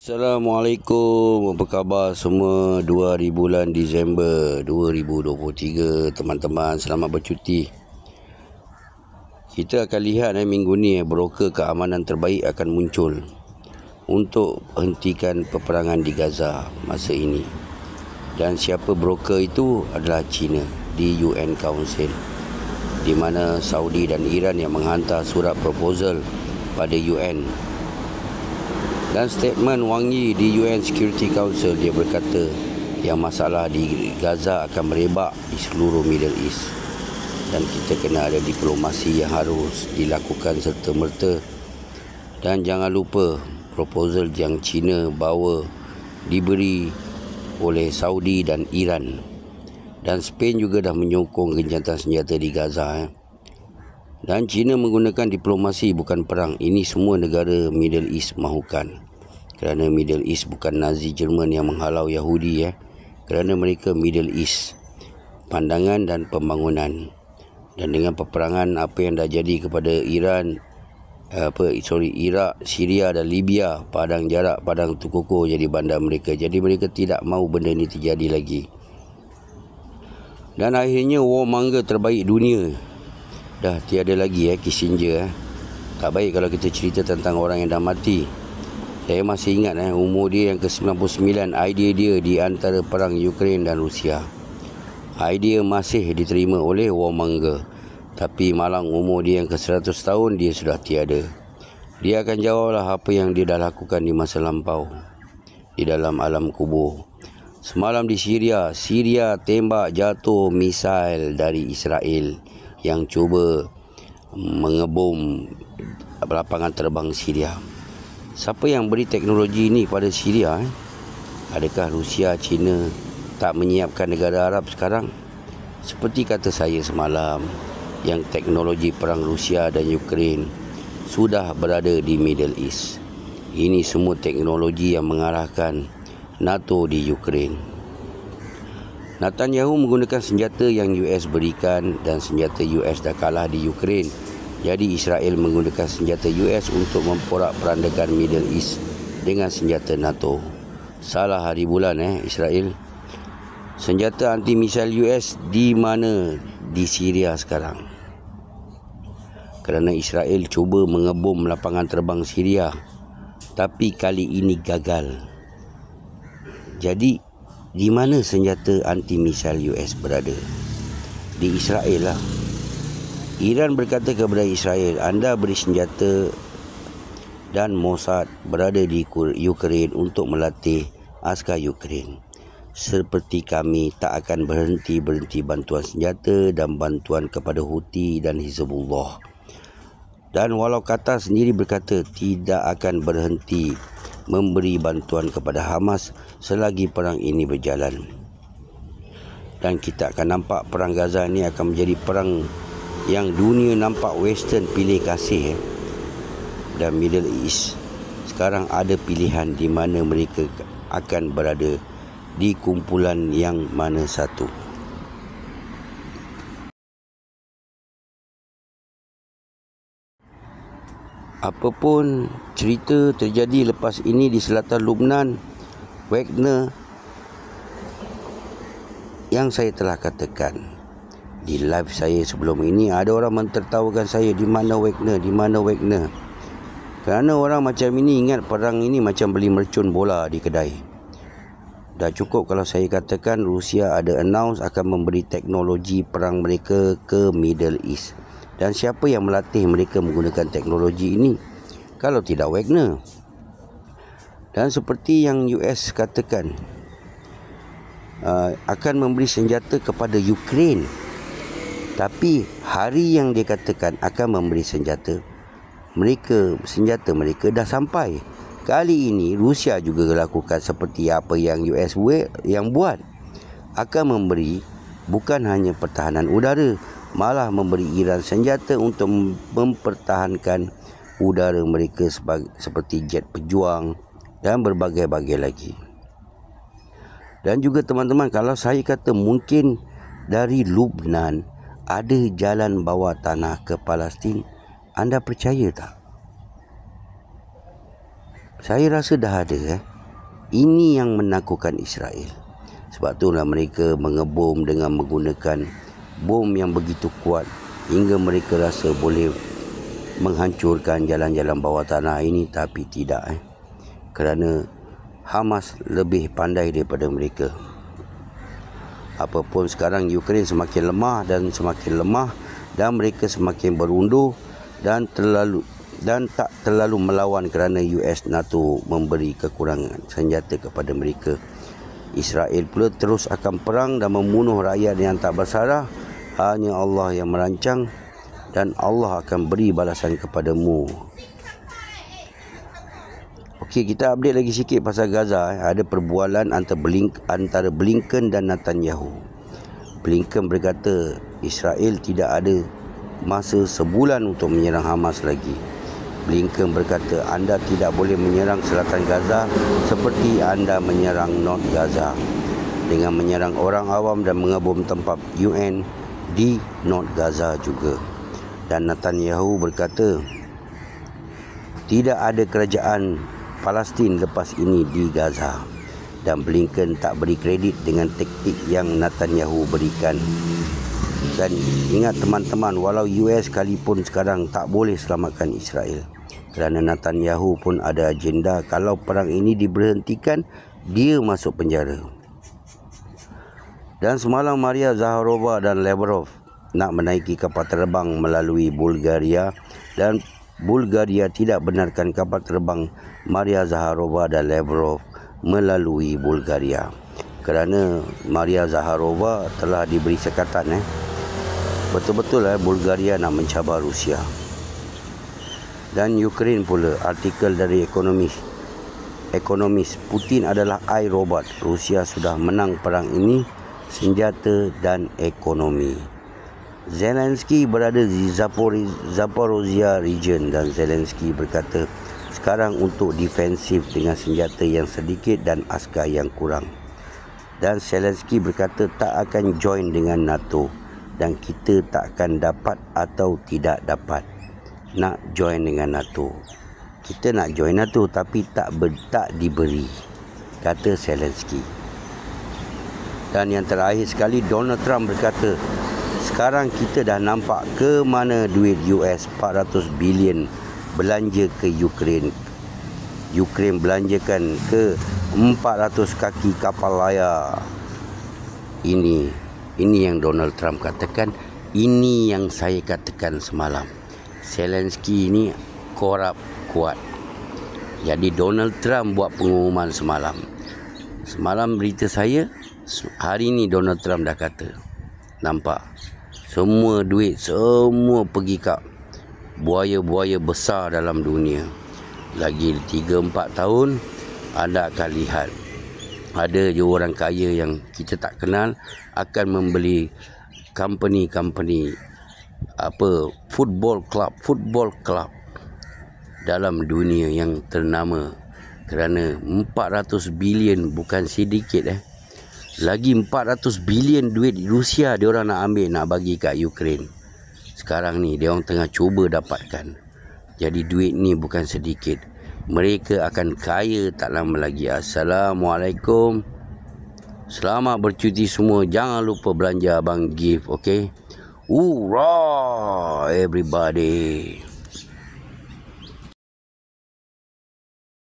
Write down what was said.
Assalamualaikum, apa khabar semua? 2 bulan Disember 2023, teman-teman, selamat bercuti. Kita akan lihat minggu ni broker keamanan terbaik akan muncul untuk hentikan peperangan di Gaza masa ini. Dan siapa broker itu adalah China di UN Council, di mana Saudi dan Iran yang menghantar surat proposal pada UN. Dan statement Wang Yi di UN Security Council, dia berkata yang masalah di Gaza akan merebak di seluruh Middle East. Dan kita kena ada diplomasi yang harus dilakukan serta-merta. Dan jangan lupa proposal yang China bawa diberi oleh Saudi dan Iran. Dan Spain juga dah menyokong gencatan senjata di Gaza. Dan China menggunakan diplomasi, bukan perang. Ini semua negara Middle East mahukan. Kerana Middle East bukan Nazi Jerman yang menghalau Yahudi. Kerana mereka Middle East, pandangan dan pembangunan. Dan dengan peperangan apa yang dah jadi kepada Iran, Iraq, Syria dan Libya, padang jarak, padang Tukoko jadi bandar mereka. Jadi mereka tidak mahu benda ini terjadi lagi. Dan akhirnya warmonger terbaik dunia dah tiada lagi, Kissinger. Tak baik kalau kita cerita tentang orang yang dah mati. Saya masih ingat umur dia yang ke-99, idea dia di antara perang Ukraine dan Rusia. Idea masih diterima oleh warmonger. Tapi malang umur dia yang ke-100 tahun, dia sudah tiada. Dia akan jawablah apa yang dia dah lakukan di masa lampau, di dalam alam kubur. Semalam di Syria tembak jatuh misail dari Israel yang cuba mengebom lapangan terbang Syria. Siapa yang beri teknologi ini pada Syria? Adakah Rusia, China tak menyiapkan negara Arab sekarang? Seperti kata saya semalam, yang teknologi perang Rusia dan Ukraine sudah berada di Middle East. Ini semua teknologi yang mengarahkan NATO di Ukraine. Netanyahu menggunakan senjata yang US berikan, dan senjata US dah kalah di Ukraine. Jadi Israel menggunakan senjata US untuk memporak-perandakan Middle East dengan senjata NATO. Salah hari bulan Israel. Senjata anti-misil US di mana? Di Syria sekarang. Kerana Israel cuba mengebom lapangan terbang Syria, tapi kali ini gagal. Jadi di mana senjata anti-misil US berada? Di Israel lah. Iran berkata kepada Israel, anda beri senjata dan Mossad berada di Ukraine untuk melatih askar Ukraine. Seperti kami tak akan berhenti bantuan senjata dan bantuan kepada Houthi dan Hizbullah. Dan walau Qatar sendiri berkata tidak akan berhenti memberi bantuan kepada Hamas selagi perang ini berjalan. Dan kita akan nampak perang Gaza ini akan menjadi perang yang dunia nampak Western pilih kasih, dan Middle East sekarang ada pilihan di mana mereka akan berada, di kumpulan yang mana satu. Apapun cerita terjadi lepas ini di selatan Lebanon, Wagner, yang saya telah katakan di live saya sebelum ini, ada orang mentertawakan saya, di mana Wagner. Kerana orang macam ini ingat perang ini macam beli mercun bola di kedai. Dah cukup kalau saya katakan Rusia ada announce akan memberi teknologi perang mereka ke Middle East. Dan siapa yang melatih mereka menggunakan teknologi ini kalau tidak Wagner? Dan seperti yang US katakan, akan memberi senjata kepada Ukraine. Tapi hari yang dia katakan akan memberi senjata mereka dah sampai. Kali ini Rusia juga lakukan seperti apa yang US buat. Akan memberi bukan hanya pertahanan udara, malah memberi Iran senjata untuk mempertahankan udara mereka seperti jet pejuang dan berbagai-bagai lagi. Dan juga teman-teman, kalau saya kata mungkin dari Lebanon ada jalan bawah tanah ke Palestin, anda percaya tak? Saya rasa dah ada. Ini yang menakutkan Israel. Sebab itulah mereka mengebom dengan menggunakan bom yang begitu kuat hingga mereka rasa boleh menghancurkan jalan-jalan bawah tanah ini, tapi tidak. Kerana Hamas lebih pandai daripada mereka. Apapun sekarang Ukraine semakin lemah dan mereka semakin berundur dan tak terlalu melawan kerana US NATO memberi kekurangan senjata kepada mereka. Israel pula terus akan perang dan membunuh rakyat yang tak bersalah. Hanya Allah yang merancang dan Allah akan beri balasan kepadamu. Okey, kita update lagi sikit pasal Gaza. Ada perbualan antara Blinken dan Netanyahu. Blinken berkata Israel tidak ada masa sebulan untuk menyerang Hamas lagi. Blinken berkata anda tidak boleh menyerang selatan Gaza seperti anda menyerang North Gaza dengan menyerang orang awam dan mengebom tempat UN di North Gaza juga. Dan Netanyahu berkata tidak ada kerajaan Palestin lepas ini di Gaza. Dan Blinken tak beri kredit dengan taktik yang Netanyahu berikan. Dan ingat teman-teman, walau US sekalipun sekarang tak boleh selamatkan Israel. Kerana Netanyahu pun ada agenda kalau perang ini diberhentikan, dia masuk penjara. Dan semalam Maria Zakharova dan Lavrov nak menaiki kapal terbang melalui Bulgaria, dan Bulgaria tidak benarkan kapal terbang Maria Zakharova dan Lavrov melalui Bulgaria. Kerana Maria Zakharova telah diberi sekatan. Betul-betul Bulgaria nak mencabar Rusia. Dan Ukraine pula, artikel dari Ekonomis, Putin adalah iRobot. Rusia sudah menang perang ini, senjata dan ekonomi. Zelensky berada di Zaporizhia region dan Zelensky berkata sekarang untuk defensif dengan senjata yang sedikit dan askar yang kurang. Dan Zelensky berkata tak akan join dengan NATO dan kita tak akan dapat atau tidak dapat nak join dengan NATO. Kita nak join NATO tapi tak diberi, kata Zelensky. Dan yang terakhir sekali, Donald Trump berkata sekarang kita dah nampak ke mana duit US 400 bilion belanja ke Ukraine. Ukraine belanjakan ke 400 kaki kapal layar. Ini yang Donald Trump katakan. Ini yang saya katakan semalam. Zelensky ini korup kuat. Jadi Donald Trump buat pengumuman semalam. Semalam berita saya, hari ini Donald Trump dah kata. Nampak? Semua duit, semua pergi kat buaya-buaya besar dalam dunia. Lagi 3-4 tahun, anda akan lihat. Ada je orang kaya yang kita tak kenal akan membeli company football club dalam dunia yang ternama. Kerana 400 bilion bukan sedikit. Lagi 400 bilion duit Rusia diorang nak ambil, nak bagi kat Ukraine. Sekarang ni diorang tengah cuba dapatkan. Jadi duit ni bukan sedikit. Mereka akan kaya tak lama lagi. Assalamualaikum. Selamat bercuti semua. Jangan lupa belanja abang gift, okey? Hurrah everybody.